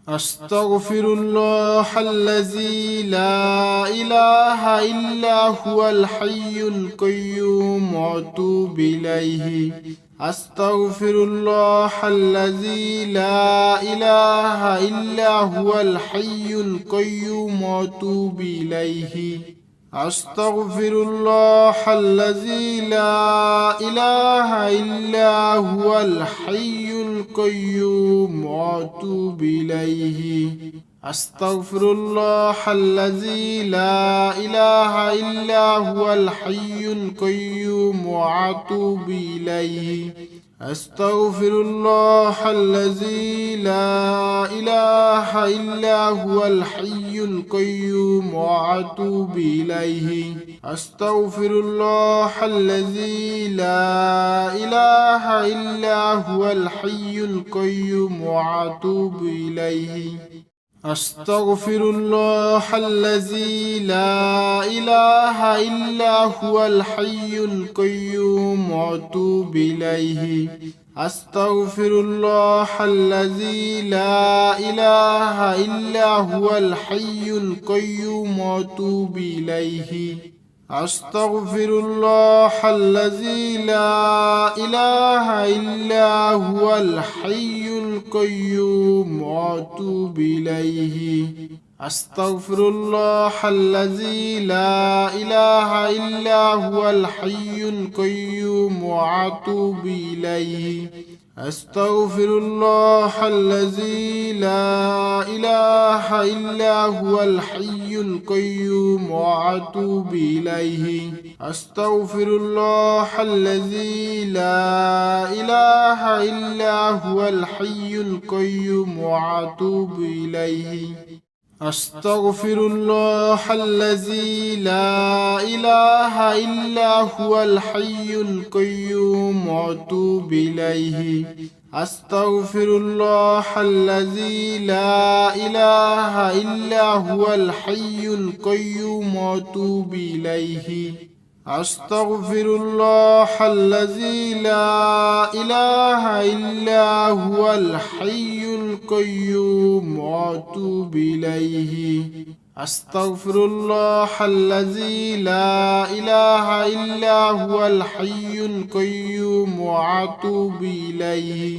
أستغفر الله الذي لا إله إلا هو الحي القيوم وأتوب إليه. أستغفر الله الذي لا إله إلا هو الحي القيوم وأتوب إليه. أستغفر الله الذي لا إله إلا هو الحي القيوم وأتوب إليه. أستغفر الله الذي لا إله إلا هو الحي القيوم وأتوب إليه. أستغفر الله الذي لا إله إلا هو الحي القيوم وأتوب إليه. أستغفر الله الذي لا إله إلا هو الحي القيوم وأتوب إليه. أستغفر الله الذي لا إله إلا هو الحي القيوم وأتوب إليه. أستغفر الله الذي لا إله إلا هو الحي القيوم وأتوب إليه. أستغفر الله الذي لا إله إلا هو الحي القيوم وأتوب إليه. أستغفر الله الذي لا إله إلا هو الحي القيوم وأتوب إليه. أستغفر الله الذي لا إله إلا هو الحي القيوم وأتوب إليه. أستغفر الله الذي لا إله إلا هو الحي القيوم وأتوب إليه. أستغفر الله الذي لا إله إلا هو الحي القيوم وأتوب إليه. أستغفر الله الذي لا إله إلا هو الحي القيوم وأتوب إليه. أستغفر الله الذي لا إله إلا هو الحي القيوم وأتوب إليه. أستغفر الله الذي لا إله إلا هو الحي القيوم وأتوب إليه.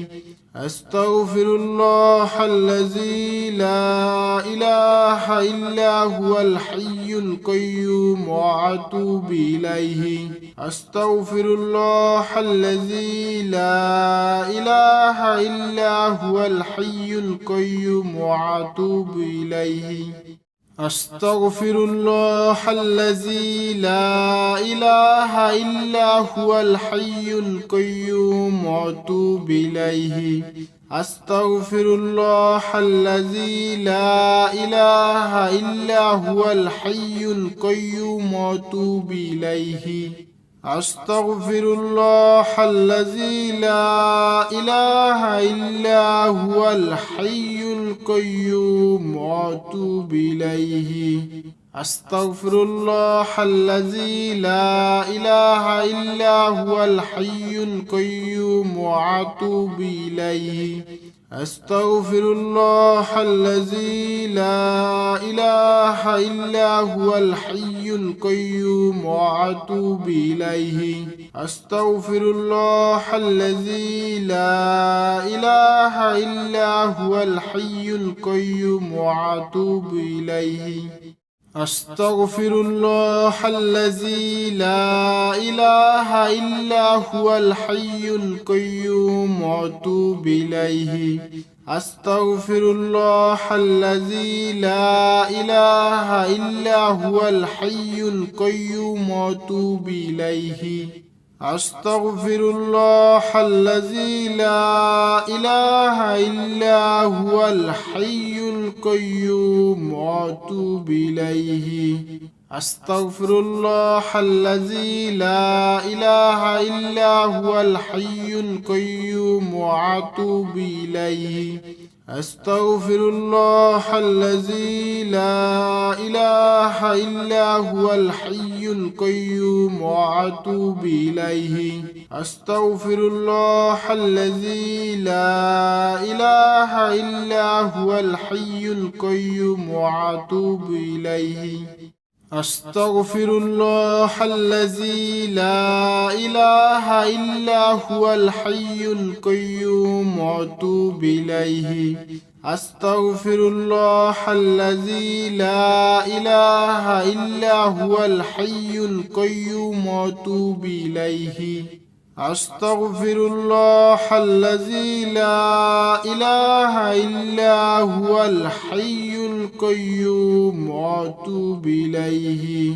أستغفر الله الذي لا إله إلا هو الحي القيوم وأتوب إليه. أستغفر الله الذي لا إله إلا هو الحي القيوم وأتوب إليه. أستغفر الله الذي لا إله إلا هو الحي القيوم وأتوب إليه. أستغفر الله الذي لا إله إلا هو الحي القيوم وأتوب إليه. أستغفر الله الذي لا إله إلا هو الحي القيوم وأتوب إليه. أستغفر الله الذي لا إله إلا هو الحي القيوم وأتوب إليه. أستغفر الله الذي لا إله إلا هو الحي القيوم وأتوب إليه. أستغفر الله الذي لا إله إلا هو الحي القيوم وأتوب إليه. أستغفر الله الذي لا إله إلا هو الحي القيوم وأتوب إليه. أستغفر الله الذي لا إله إلا هو الحي القيوم وأتوب إليه. أستغفر الله الذي لا إله إلا هو الحي القيوم وأتوب إليه. أستغفر الله الذي لا إله إلا هو الحي القيوم وأتوب إليه. أستغفر الله الذي لا إله إلا هو الحي القيوم وأتوب إليه أستغفر الله الذي لا إله إلا هو الحي القيوم وأتوب إليه أستغفر الله الذي لا إله إلا هو الحي القيوم وأتوب إليه أستغفر الله الذي لا إله إلا هو الحي القيوم وأتوب إليه أستغفر الله الذي لا إله إلا هو الحي القيوم وأتوب إليه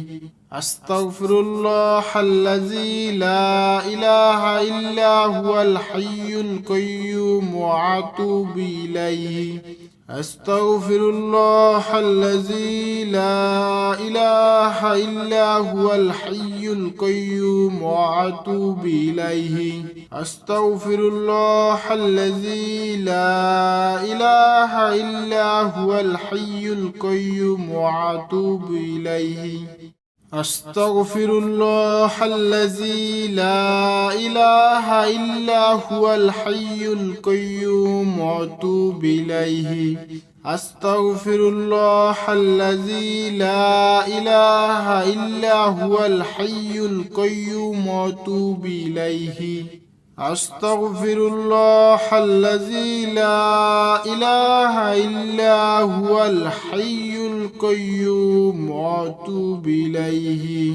أستغفر الله الذي لا إله إلا هو الحي القيوم وأتوب إليه أستغفر الله الذي لا إله إلا هو الحي القيوم وأتوب إليه أستغفر الله الذي لا إله إلا هو الحي القيوم وأتوب إليه أستغفر الله الذي لا إله إلا هو الحي القيوم وأتوب إليه أستغفر الله الذي لا إله إلا هو الحي القيوم وأتوب إليه أستغفر الله الذي لا إله إلا هو الحي القيوم وأتوب إليه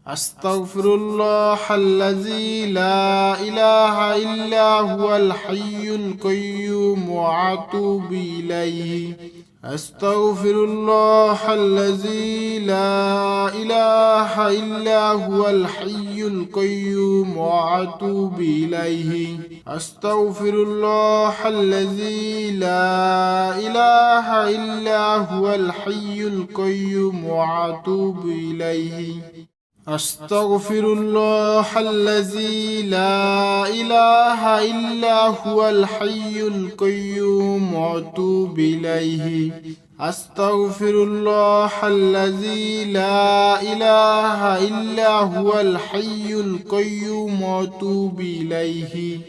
أستغفر الله الذي لا إله إلا هو الحي القيوم وأتوب إليه أستغفر الله الذي لا إله إلا هو الحي القيوم وأتوب إليه أستغفر الله الذي لا إله إلا هو الحي القيوم وأتوب إليه أستغفر الله الذي لا إله إلا هو الحي القيوم وأتوب إليه أستغفر الله الذي لا إله إلا هو الحي القيوم وأتوب إليه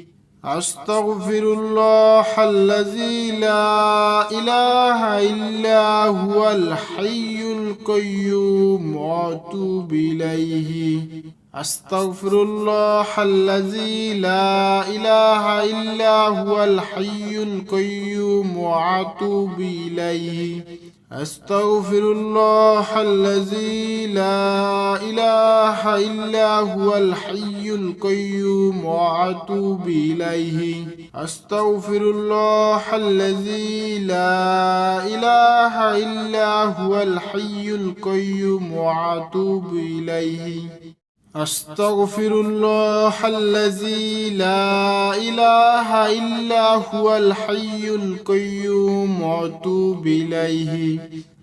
أستغفر الله الذي لا إله إلا هو الحي القيوم وأتوب إليه أستغفر الله الذي لا إله إلا هو الحي القيوم وأتوب إليه أستغفر الله الذي لا إله إلا هو الحي القيوم وأتوب إليه أستغفر الله الذي لا إله إلا هو الحي القيوم وأتوب إليه أستغفر الله الذي لا إله إلا هو الحي القيوم وأتوب إليه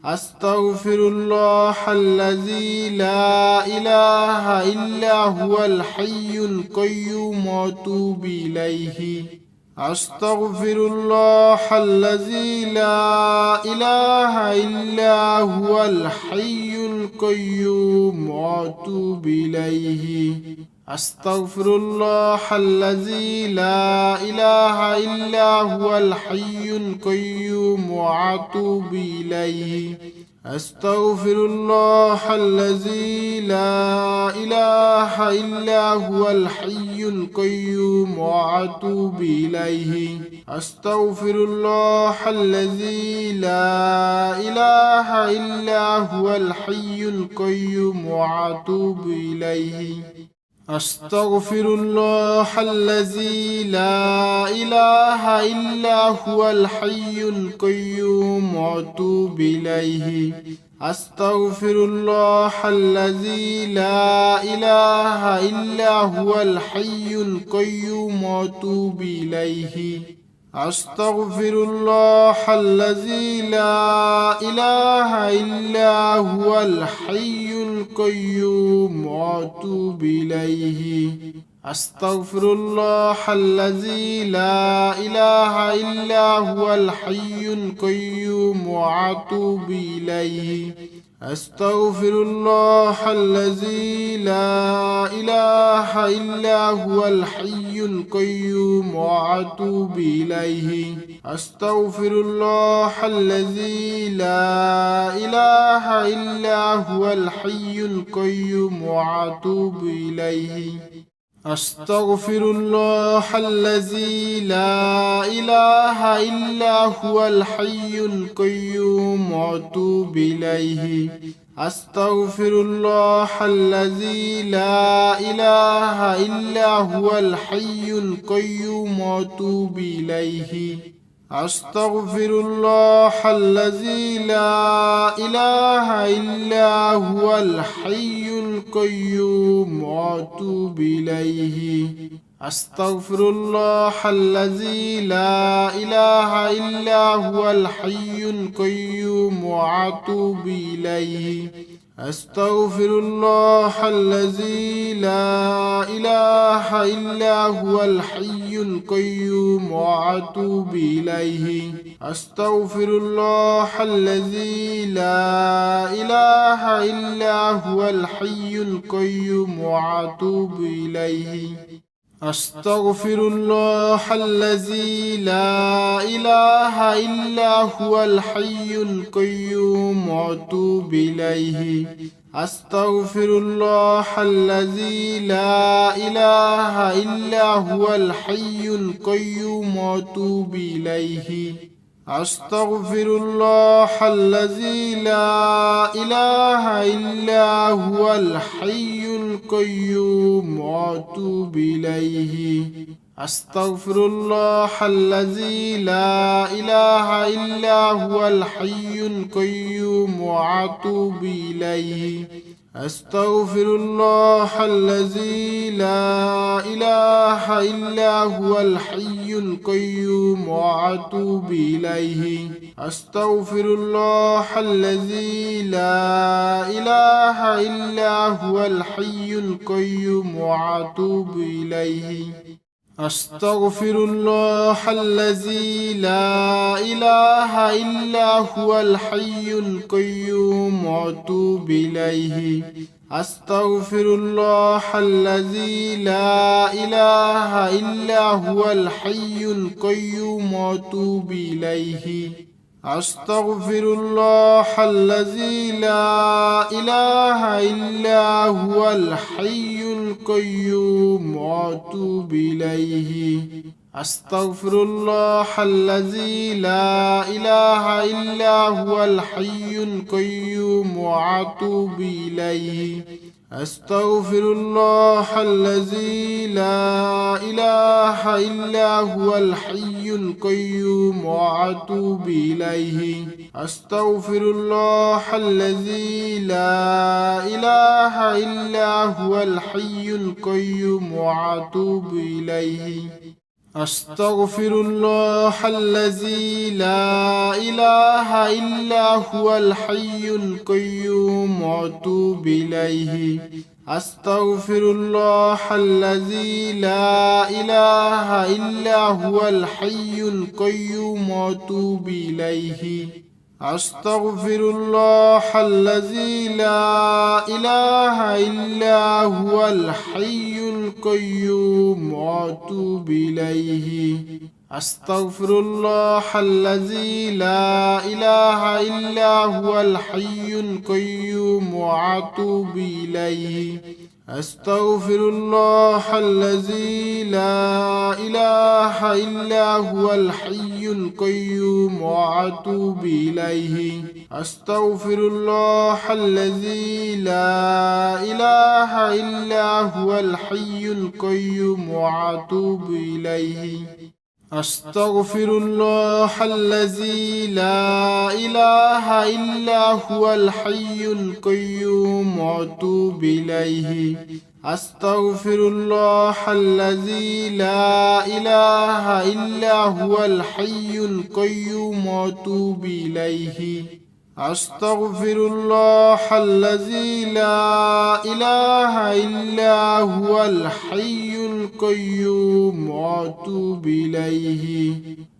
أستغفر الله الذي لا إله إلا هو الحي القيوم وأتوب إليه أستغفر الله الذي لا إله إلا هو الحي القيوم وأتوب إليه أستغفر الله الذي لا إله إلا هو الحي القيوم وأتوب إليه أستغفر الله الذي لا إله إلا هو الحي القيوم وأتوب إليه أستغفر الله الذي لا إله إلا هو الحي القيوم وأتوب إليه أستغفر الله الذي لا إله إلا هو الحي القيوم وأتوب إليه أستغفر الله الذي لا إله إلا هو الحي القيوم وأتوب إليه أستغفر الله الذي لا إله إلا هو الحي القيوم وأتوب إليه أستغفر الله الذي لا إله إلا هو الحي القيوم وأتوب إليه أستغفر الله الذي لا إله إلا هو الحي القيوم وأتوب إليه. أستغفر الله الذي لا إله إلا هو الحي القيوم وأتوب إليه. أستغفر الله الذي لا إله إلا هو الحي القيوم وأتوب إليه. أستغفر الله الذي لا إله إلا هو الحي القيوم وأتوب إليه. أستغفر الله الذي لا إله إلا هو الحي القيوم وأتوب إليه. أستغفر الله الذي لا إله إلا هو الحي القيوم وأتوب إليه. أستغفر الله الذي لا إله إلا هو الحي القيوم وأتوب إليه. أستغفر الله الذي لا إله إلا هو الحي القيوم وأتوب إليه. أستغفر الله الذي لا إله إلا هو الحي القيوم وأتوب إليه. أستغفر الله الذي لا إله إلا هو الحي القيوم وأتوب إليه. أستغفر الله الذي لا إله إلا هو الحي القيوم وأتوب إليه. أستغفر الله الذي لا إله إلا هو الحي القيوم وأتوب إليه. أستغفر الله الذي لا إله إلا هو الحي القيوم وأتوب إليه. أستغفر الله الذي لا إله إلا هو الحي القيوم وأتوب إليه. أستغفر الله الذي لا إله إلا هو الحي القيوم وأتوب إليه. أستغفر الله الذي لا إله إلا هو الحي القيوم وأتوب إليه. أستغفر الله الذي لا إله إلا هو الحي القيوم وأتوب إليه. أستغفر الله الذي لا إله إلا هو الحي القيوم وأتوب إليه. أستغفر الله الذي لا إله إلا هو الحي القيوم وأتوب إليه. أستغفر الله الذي لا إله إلا هو الحي القيوم وأتوب إليه. أستغفر الله الذي لا إله إلا هو الحي القيوم وأتوب إليه. أستغفر الله الذي لا إله إلا هو الحي القيوم وأتوب إليه. أستغفر الله الذي لا إله إلا هو الحي القيوم وأتوب إليه. أستغفر الله الذي لا إله إلا هو الحي القيوم وأتوب إليه. أستغفر الله الذي لا إله إلا هو الحي القيوم وأتوب إليه. أستغفر الله الذي لا إله إلا هو الحي القيوم وأتوب إليه. أستغفر الله الذي لا إله إلا هو الحي القيوم وأتوب إليه. أستغفر الله الذي لا إله إلا هو الحي القيوم وأتوب إليه. أستغفر الله الذي لا إله إلا هو الحي القيوم وأتوب إليه.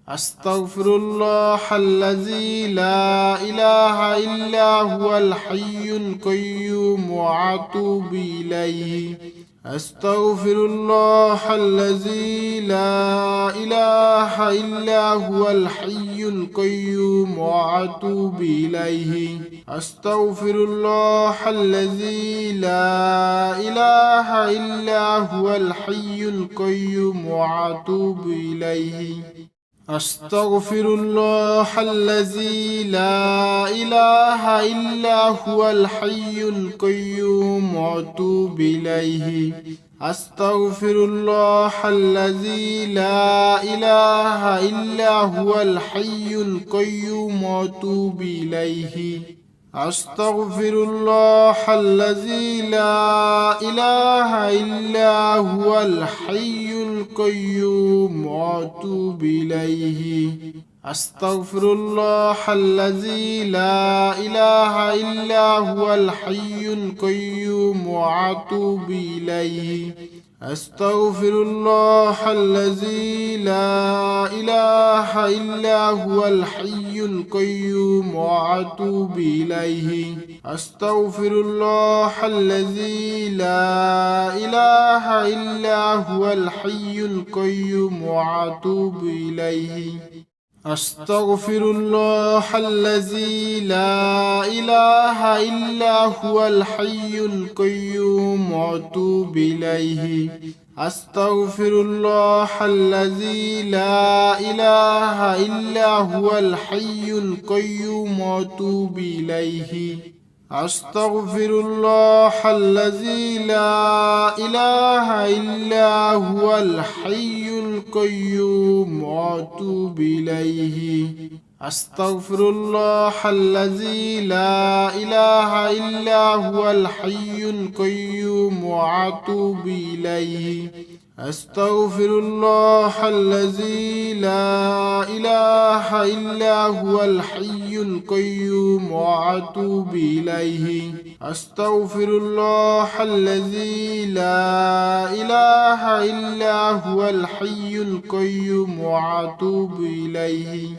أستغفر الله الذي لا إله إلا هو الحي القيوم وأتوب إليه. أستغفر الله الذي لا إله إلا هو الحي القيوم وأتوب إليه. أستغفر الله الذي لا إله إلا هو الحي القيوم وأتوب إليه. أستغفر الله الذي لا إله إلا هو الحي القيوم وأتوب إليه. أستغفر الله الذي لا إله إلا هو الحي القيوم وأتوب إليه. أستغفر الله الذي لا إله إلا هو الحي القيوم وأتوب إليه. أستغفر الله الذي لا إله إلا هو الحي القيوم وأتوب إليه. أستغفر الله الذي لا إله إلا هو الحي القيوم وأتوب إليه. أستغفر الله الذي لا إله إلا هو الحي القيوم وأتوب إليه. أستغفر الله الذي لا إله إلا هو الحي القيوم وأتوب إليه. أستغفر الله الذي لا إله إلا هو الحي القيوم وأتوب إليه. أستغفر الله الذي لا إله إلا هو الحي القيوم وأتوب إليه. أستغفر الله الذي لا إله إلا هو الحي القيوم وأتوب إليه. أستغفر الله الذي لا إله إلا هو الحي القيوم وأتوب إليه. أستغفر الله الذي لا إله إلا هو الحي القيوم وأتوب إليه.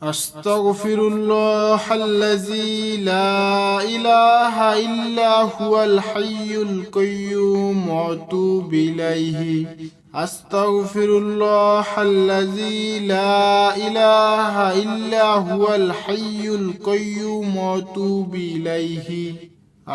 أستغفر الله الذي لا إله إلا هو الحي القيوم وأتوب إليه. أستغفر الله الذي لا إله إلا هو الحي القيوم وأتوب إليه.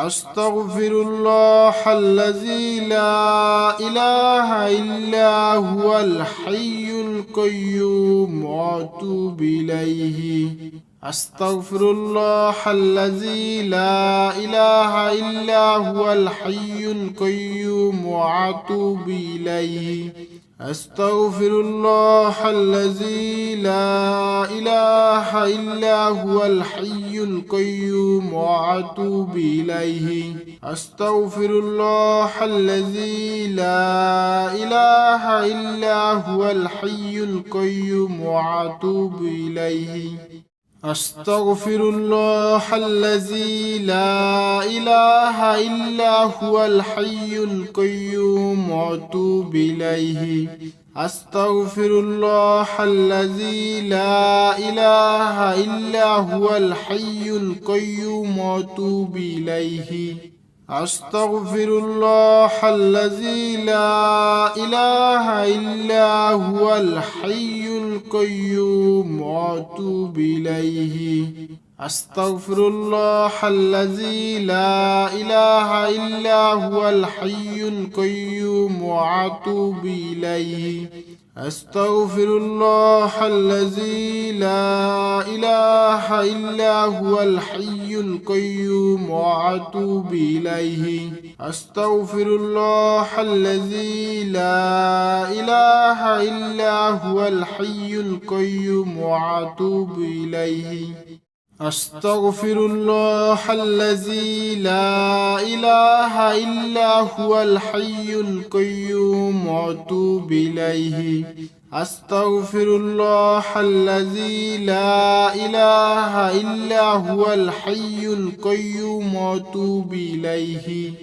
أستغفر الله الذي لا إله إلا هو الحي القيوم وأتوب إليه. أستغفر الله الذي لا إله إلا هو الحي القيوم وأتوب إليه. أستغفر الله الذي لا إله إلا هو الحي القيوم وأتوب إليه. أستغفر الله الذي لا إله إلا هو الحي القيوم وأتوب إليه. أستغفر الله الذي لا إله إلا هو الحي القيوم وأتوب إليه. أستغفر الله الذي لا إله إلا هو الحي القيوم وأتوب إليه. أستغفر الله الذي لا إله إلا هو الحي القيوم وأتوب إليه. أستغفر الله الذي لا إله إلا هو الحي القيوم وأتوب إليه. أستغفر الله الذي لا إله إلا هو الحي القيوم وأتوب إليه. أستغفر الله الذي لا إله إلا هو الحي القيوم وأتوب إليه. أستغفر الله الذي لا إله إلا هو الحي القيوم وأتوب إليه. أستغفر الله الذي لا إله إلا هو الحي القيوم وأتوب إليه.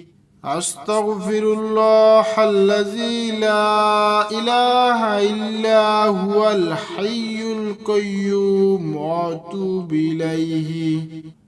أستغفر الله الذي لا إله إلا هو الحي القيوم وأتوب إليه.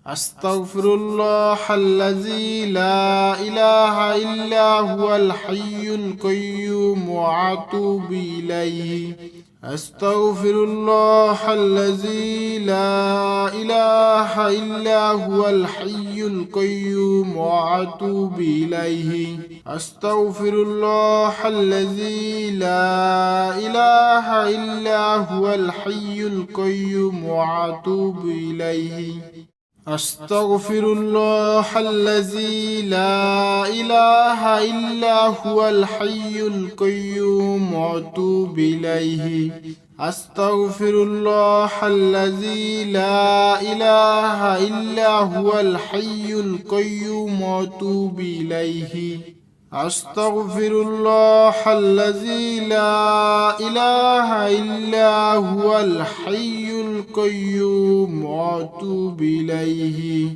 أستغفر الله الذي لا إله إلا هو الحي القيوم وأتوب إليه. أستغفر الله الذي لا إله إلا هو الحي القيوم وأتوب إليه. أستغفر الله الذي لا إله إلا هو الحي القيوم وأتوب إليه. أستغفر الله الذي لا إله إلا هو الحي القيوم وأتوب إليه. أستغفر الله الذي لا إله إلا هو الحي القيوم وأتوب إليه. أستغفر الله الذي لا إله إلا هو الحي القيوم وأتوب إليه.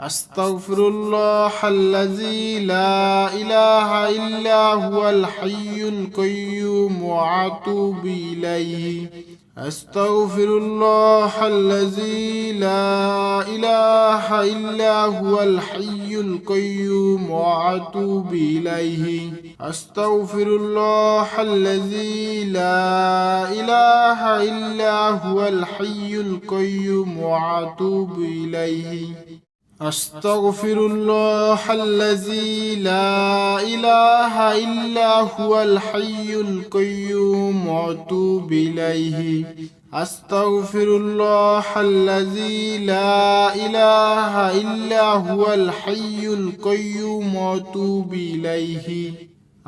أستغفر الله الذي لا إله إلا هو الحي القيوم وأتوب إليه. أستغفر الله الذي لا إله إلا هو الحي القيوم وأتوب إليه. أستغفر الله الذي لا إله إلا هو الحي القيوم وأتوب إليه. أستغفر الله الذي لا إله إلا هو الحي القيوم وأتوب إليه. أستغفر الله الذي لا إله إلا هو الحي القيوم وأتوب إليه.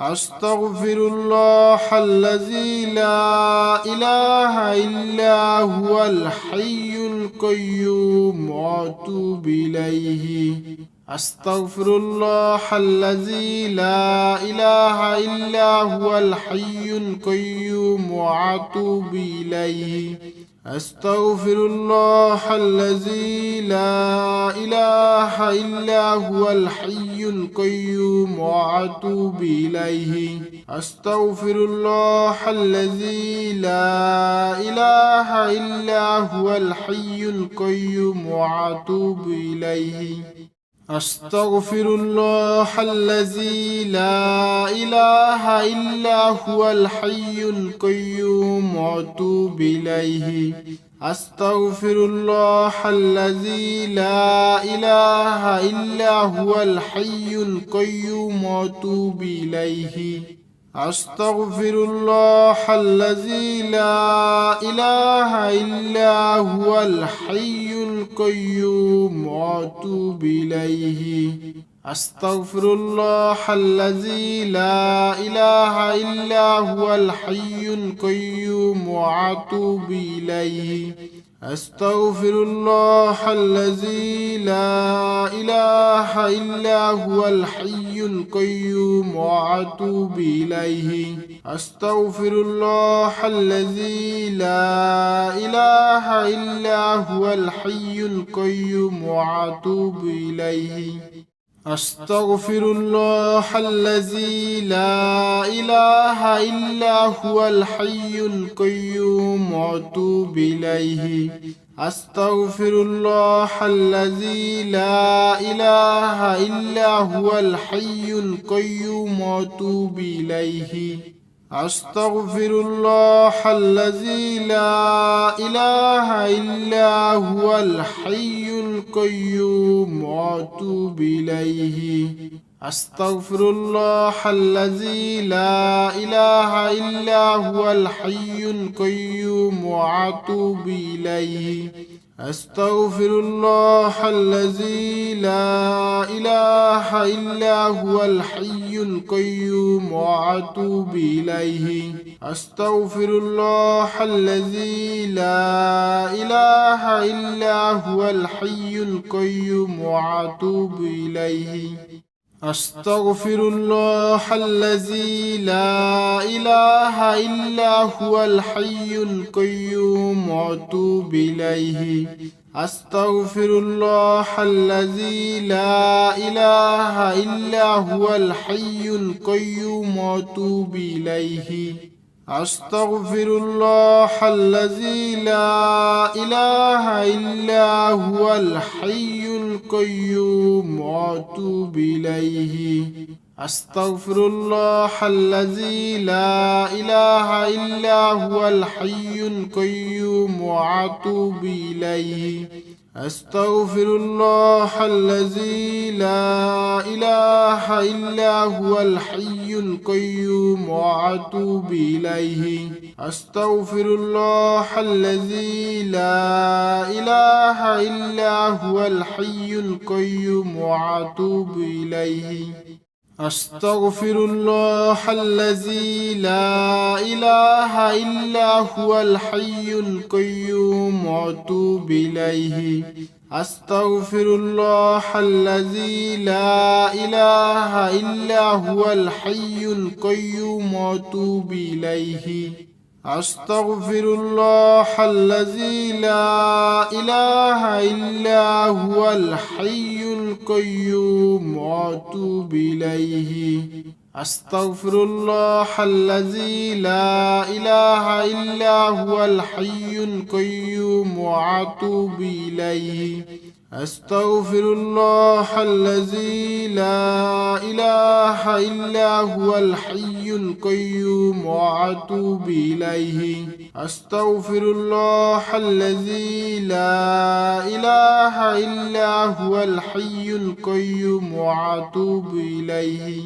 أستغفر الله الذي لا إله إلا هو الحي القيوم وأتوب إليه. أستغفر الله الذي لا إله إلا هو الحي القيوم وأتوب إليه. أستغفر الله الذي لا إله إلا هو الحي القيوم وأتوب إليه. أستغفر الله الذي لا إله إلا هو الحي القيوم وأتوب إليه. أستغفر الله الذي لا إله إلا هو الحي القيوم وأتوب إليه. أستغفر الله الذي لا إله إلا هو الحي القيوم وأتوب إليه. أستغفر الله الذي لا إله إلا هو الحي القيوم وأتوب إليه. أستغفر الله الذي لا إله إلا هو الحي القيوم وأتوب إليه. أستغفر الله الذي لا إله إلا هو الحي القيوم وأتوب إليه. أستغفر الله الذي لا إله إلا هو الحي القيوم وأتوب إليه. أستغفر الله الذي لا إله إلا هو الحي القيوم وأتوب إليه. أستغفر الله الذي لا إله إلا هو الحي القيوم وأتوب إليه. أستغفر الله الذي لا إله إلا هو الحي القيوم وأتوب إليه. أستغفر الله الذي لا إله إلا هو الحي القيوم وأتوب إليه. أستغفر الله الذي لا إله إلا هو الحي القيوم وأتوب إليه. أستغفر الله الذي لا إله إلا هو الحي القيوم وأتوب إليه. أستغفر الله الذي لا إله إلا هو الحي القيوم وأتوب إليه. أستغفر الله الذي لا إله إلا هو الحي القيوم وأتوب إليه. أستغفر الله الذي لا إله إلا هو الحي القيوم وأتوب إليه. أستغفر الله الذي لا إله إلا هو الحي القيوم وأتوب إليه. أستغفر الله الذي لا إله إلا هو الحي القيوم وأتوب إليه. أستغفر الله الذي لا إله إلا هو الحي القيوم وأتوب إليه. أستغفر الله الذي لا إله إلا هو الحي القيوم وأتوب إليه. أستغفر الله الذي لا إله إلا هو الحي القيوم وأتوب إليه. أستغفر الله الذي لا إله إلا هو الحي القيوم وأتوب إليه. أستغفر الله الذي لا إله إلا هو الحي القيوم وأتوب إليه. أستغفر الله الذي لا إله إلا هو الحي القيوم وأتوب إليه. أستغفر الله الذي لا إله إلا هو الحي القيوم وأتوب إليه.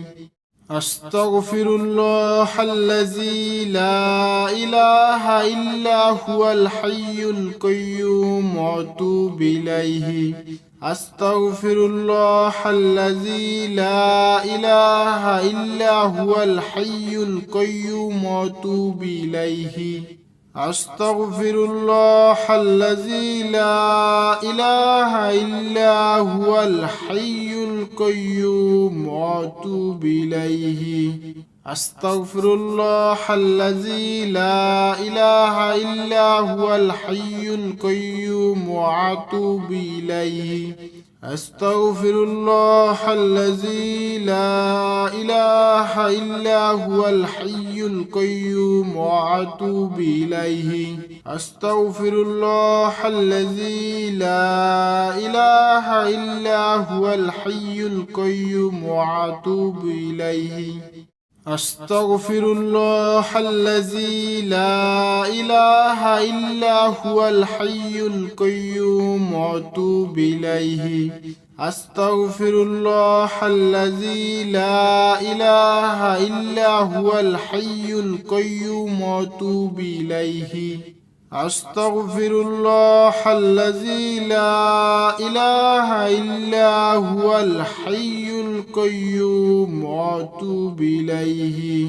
أستغفر الله الذي لا إله إلا هو الحي القيوم وأتوب إليه. أستغفر الله الذي لا إله إلا هو الحي القيوم وأتوب إليه. أستغفر الله الذي لا إله إلا هو الحي القيوم وأتوب إليه. أستغفر الله الذي لا إله إلا هو الحي القيوم وأتوب إليه. أستغفر الله الذي لا إله إلا هو الحي القيوم وأتوب إليه. أستغفر الله الذي لا إله إلا هو الحي القيوم وأتوب إليه. أستغفر الله الذي لا إله إلا هو الحي القيوم وأتوب إليه. أستغفر الله الذي لا إله إلا هو الحي القيوم وأتوب إليه. أستغفر الله الذي لا إله إلا هو الحي القيوم وأتوب إليه.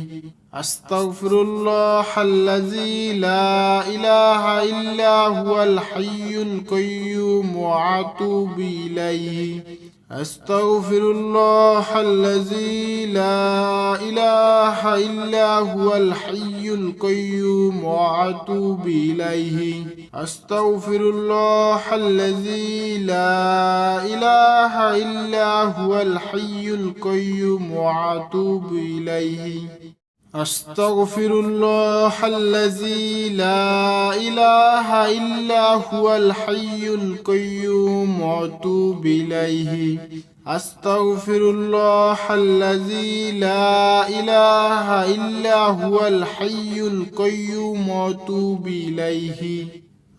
أستغفر الله الذي لا إله إلا هو الحي القيوم وأتوب إليه. أستغفر الله الذي لا إله إلا هو الحي القيوم وأتوب إليه. أستغفر الله الذي لا إله إلا هو الحي القيوم وأتوب إليه. أستغفر الله الذي لا إله إلا هو الحي القيوم وأتوب إليه. أستغفر الله الذي لا إله إلا هو الحي القيوم وأتوب إليه.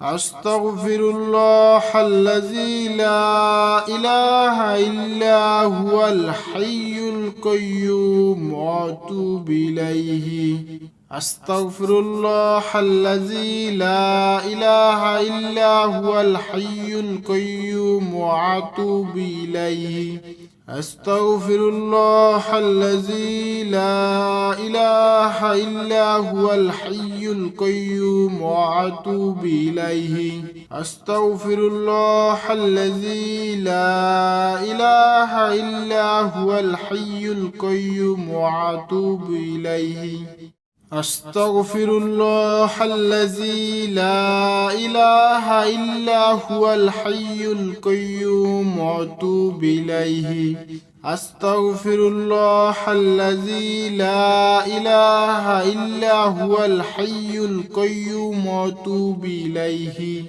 أستغفر الله الذي لا إله إلا هو الحي القيوم وأتوب إليه. أستغفر الله الذي لا إله إلا هو الحي القيوم وأتوب إليه. أستغفر الله الذي لا إله إلا هو الحي القيوم وأتوب إليه. أستغفر الله الذي لا إله إلا هو الحي القيوم وأتوب إليه. أستغفر الله الذي لا إله إلا هو الحي القيوم وأتوب إليه. أستغفر الله الذي لا إله إلا هو الحي القيوم وأتوب إليه.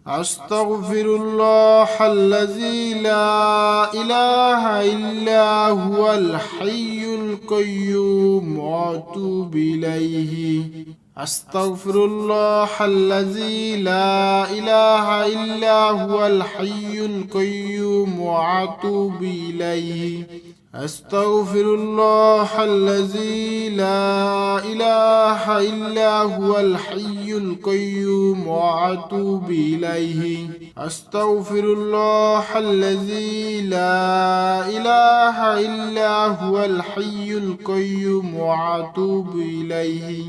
أستغفر الله الذي لا إله إلا هو الحي القيوم وأتوب إليه. أستغفر الله الذي لا إله إلا هو الحي القيوم وأتوب إليه. أستغفر الله الذي لا إله إلا هو الحي القيوم وأتوب إليه. أستغفر الله الذي لا إله إلا هو الحي القيوم وأتوب إليه.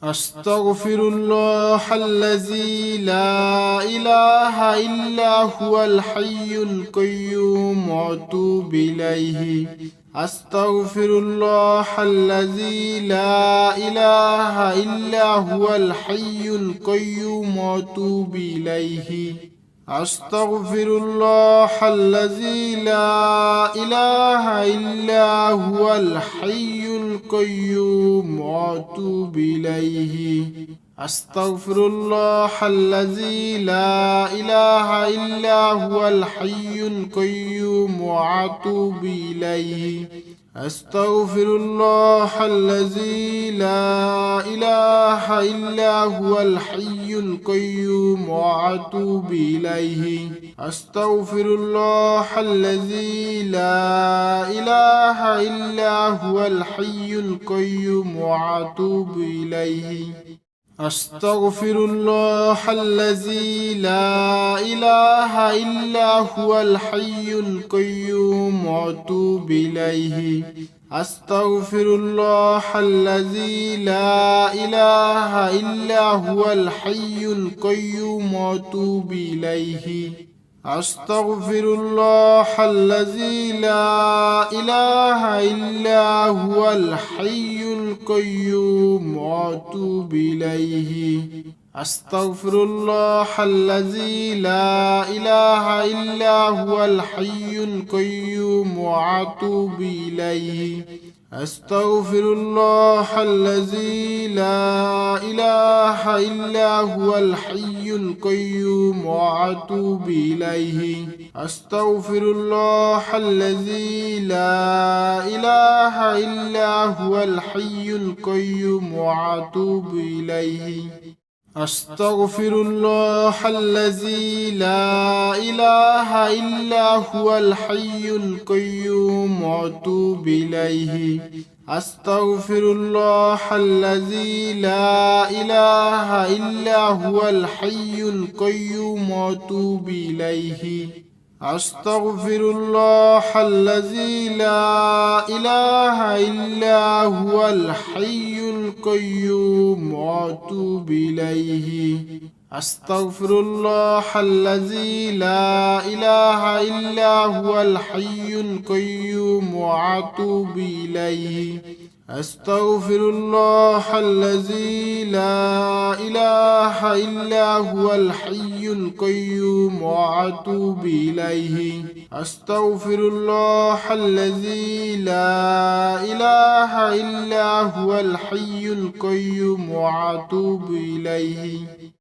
أستغفر الله الذي لا إله إلا هو الحي القيوم وأتوب إليه. أستغفر الله الذي لا إله إلا هو الحي القيوم وأتوب إليه. أستغفر الله الذي لا إله إلا هو الحي القيوم وأتوب إليه. أستغفر الله الذي لا إله إلا هو الحي القيوم وأتوب إليه. أستغفر الله الذي لا إله إلا هو الحي القيوم وأتوب إليه. أستغفر الله الذي لا إله إلا هو الحي القيوم وأتوب إليه. أستغفر الله الذي لا إله إلا هو الحي القيوم وأتوب إليه. أستغفر الله الذي لا إله إلا هو الحي القيوم وأتوب إليه. أستغفر الله الذي لا إله إلا هو الحي القيوم وأتوب إليه. أستغفر الله الذي لا إله إلا هو الحي القيوم وأتوب إليه. أستغفر الله الذي لا إله إلا هو الحي القيوم وأتوب إليه. أستغفر الله الذي لا إله إلا هو الحي القيوم وأتوب إليه. أستغفر الله الذي لا إله إلا هو الحي القيوم وأتوب إليه. أستغفر الله الذي لا إله إلا هو الحي القيوم وأتوب إليه. أستغفر الله الذي لا إله إلا هو الحي القيوم وأتوب إليه. أستغفر الله الذي لا إله إلا هو الحي القيوم وأتوب إليه. أستغفر الله الذي لا إله إلا هو الحي القيوم وأتوب إليه. أستغفر الله الذي لا إله إلا هو الحي القيوم وأتوب إليه.